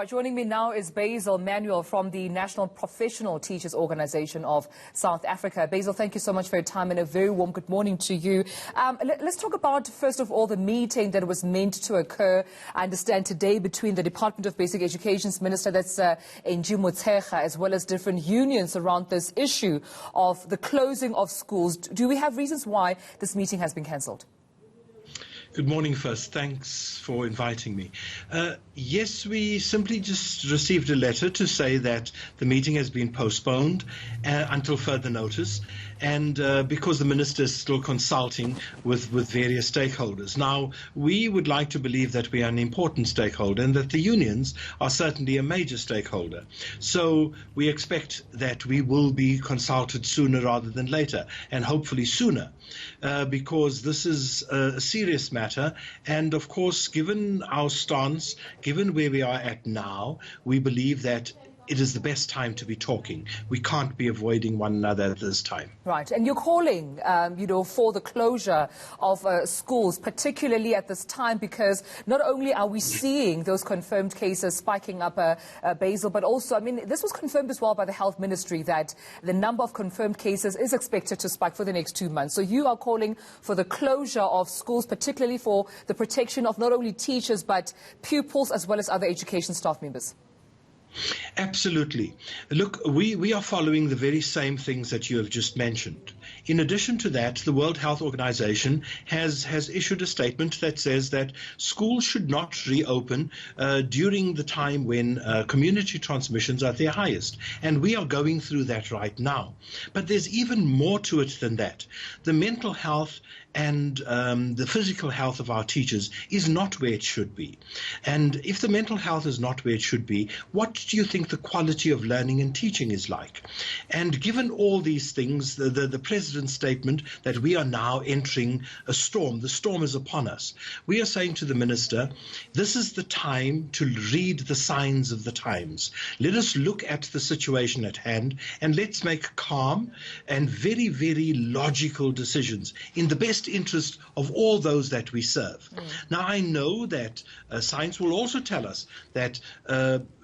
Joining me now is Basil Manuel from the National Professional Teachers Organization of South Africa. Basil, thank you so much for your time and a very warm good morning to you. Let's talk about, first of all, the meeting that was meant to occur, I understand, today between the Department of Basic Education's Minister, that's Nji Motshekga, as well as different unions around this issue of the closing of schools. Do we have reasons why this meeting has been cancelled? Good morning first. Thanks for inviting me. Yes, we simply just received a letter to say that the meeting has been postponed until further notice, and because the minister is still consulting with various stakeholders. Now, we would like to believe that we are an important stakeholder and that the unions are certainly a major stakeholder. So we expect that we will be consulted sooner rather than later, and hopefully sooner, because this is a serious matter. And of course, given our stance, given where we are at now, we believe that it is the best time to be talking. We can't be avoiding one another at this time. Right. And you're calling, for the closure of schools, particularly at this time, because not only are we seeing those confirmed cases spiking up, Basil, but also, I mean, this was confirmed as well by the Health Ministry that the number of confirmed cases is expected to spike for the next 2 months. So you are calling for the closure of schools, particularly for the protection of not only teachers, but pupils as well as other education staff members. Absolutely. Look, we are following the very same things that you have just mentioned. In addition to that, the World Health Organization has issued a statement that says that schools should not reopen during the time when community transmissions are at their highest. And we are going through that right now. But there's even more to it than that. The mental health and the physical health of our teachers is not where it should be. And if the mental health is not where it should be, what do you think the quality of learning and teaching is like? And given all these things, the President's statement that we are now entering a storm, the storm is upon us. We are saying to the Minister, this is the time to read the signs of the times. Let us look at the situation at hand and let's make calm and very, very logical decisions in the best interest of all those that we serve. Now, I know that science will also tell us that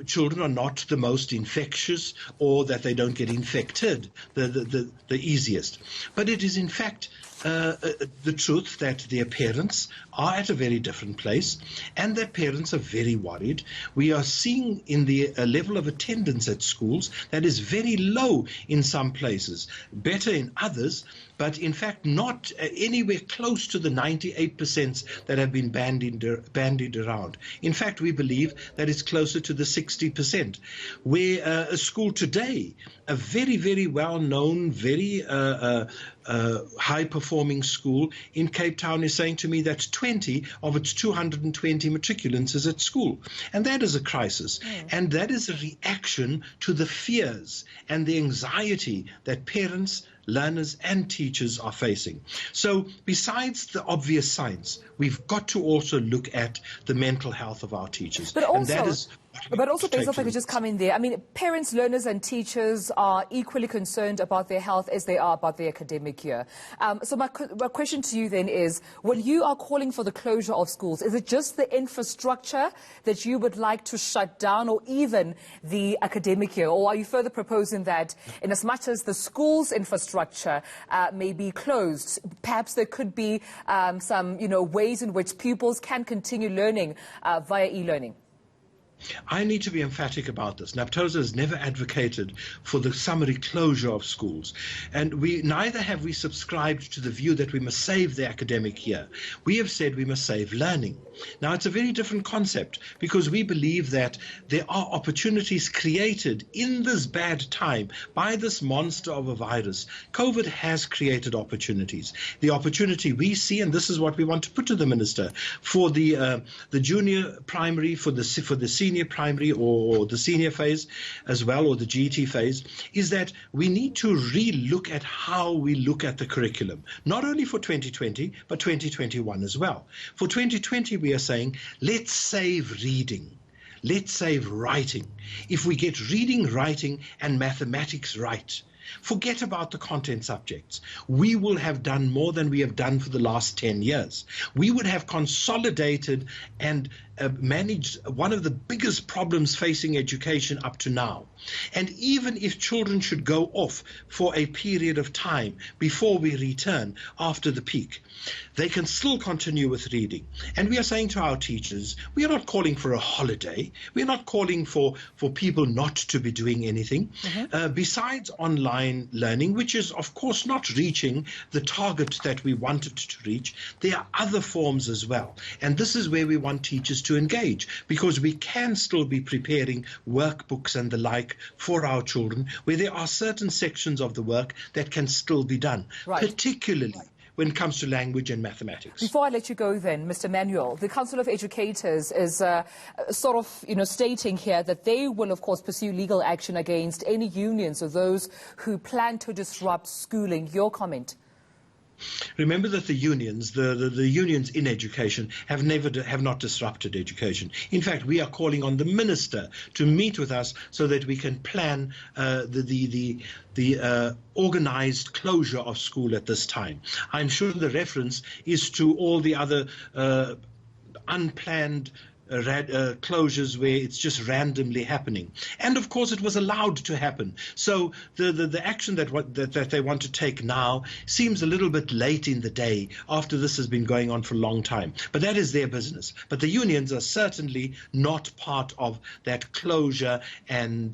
children are not the most infectious, or that they don't get infected the easiest. But it is in fact the truth that their parents are at a very different place and that parents are very worried. We are seeing in the level of attendance at schools that is very low in some places, better in others, but in fact not anywhere close to the 98% that have been bandied around. In fact, we believe that it's closer to the 60%, where a school today, a very, very well-known, very high-performing school in Cape Town is saying to me that 20 of its 220 matriculants is at school. And that is a crisis. And that is a reaction to the fears and the anxiety that parents, learners and teachers are facing. So besides the obvious science, we've got to also look at the mental health of our teachers. But also, Basil, if I could just come in there. I mean, parents, learners and teachers are equally concerned about their health as they are about their academic year. So my question to you then is, when you are calling for the closure of schools, is it just the infrastructure that you would like to shut down, or even the academic year? Or are you further proposing that in as much as the school's infrastructure may be closed, perhaps there could be some ways in which pupils can continue learning via e-learning? I need to be emphatic about this. NAPTOSA has never advocated for the summary closure of schools, and neither have we subscribed to the view that we must save the academic year. We have said we must save learning. Now, it's a very different concept, because we believe that there are opportunities created in this bad time by this monster of a virus. COVID has created opportunities. The opportunity we see, and this is what we want to put to the Minister, for the junior primary, for the senior primary or the senior phase as well, or the GT phase, is that we need to re-look at how we look at the curriculum, not only for 2020, but 2021 as well. For 2020, we are saying, let's save reading. Let's save writing. If we get reading, writing, and mathematics right, forget about the content subjects. We will have done more than we have done for the last 10 years. We would have consolidated and managed one of the biggest problems facing education up to now. And even if children should go off for a period of time before we return after the peak, they can still continue with reading. And we are saying to our teachers, we are not calling for a holiday. We are not calling for people not to be doing anything. Besides online learning, which is of course not reaching the target that we wanted to reach, there are other forms as well. And this is where we want teachers to engage, because we can still be preparing workbooks and the like for our children, where there are certain sections of the work that can still be done, particularly when it comes to language and mathematics. Before I let you go then, Mr. Manuel, the Council of Educators is sort of, stating here that they will, of course, pursue legal action against any unions or those who plan to disrupt schooling. Your comment? Remember that the unions, the unions in education have not disrupted education. In fact, we are calling on the minister to meet with us so that we can plan the organized closure of school at this time. I'm sure the reference is to all the other unplanned closures where it's just randomly happening. And of course it was allowed to happen. So the action that they want to take now seems a little bit late in the day after this has been going on for a long time. But that is their business. But the unions are certainly not part of that closure and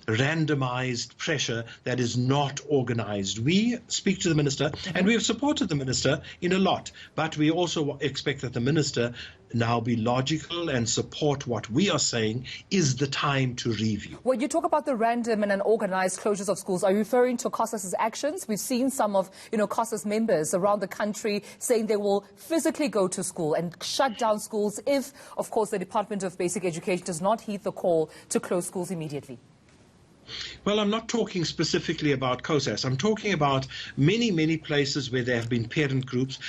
randomized pressure that is not organized. We speak to the minister and we have supported the minister in a lot, but we also expect that the minister now be logical and support what we are saying is the time to review. When you talk about the random and unorganized closures of schools, are you referring to COSAS's actions? We've seen some of, COSAS members around the country saying they will physically go to school and shut down schools if, of course, the Department of Basic Education does not heed the call to close schools immediately. Well, I'm not talking specifically about COSAS. I'm talking about many, many places where there have been parent groups.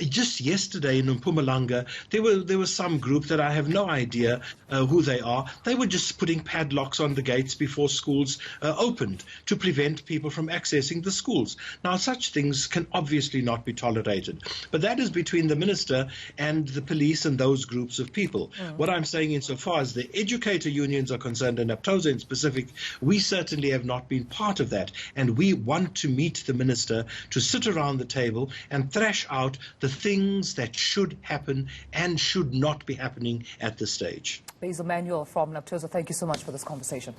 Just yesterday in Mpumalanga, there was some group that I have no idea who they are. They were just putting padlocks on the gates before schools opened to prevent people from accessing the schools. Now, such things can obviously not be tolerated. But that is between the minister and the police and those groups of people. What I'm saying insofar as the educator unions are concerned, and APTOSA in specific, we certainly have not been part of that, and we want to meet the minister to sit around the table and thrash out the things that should happen and should not be happening at this stage. Basil Manuel from APTOSA, thank you so much for this conversation.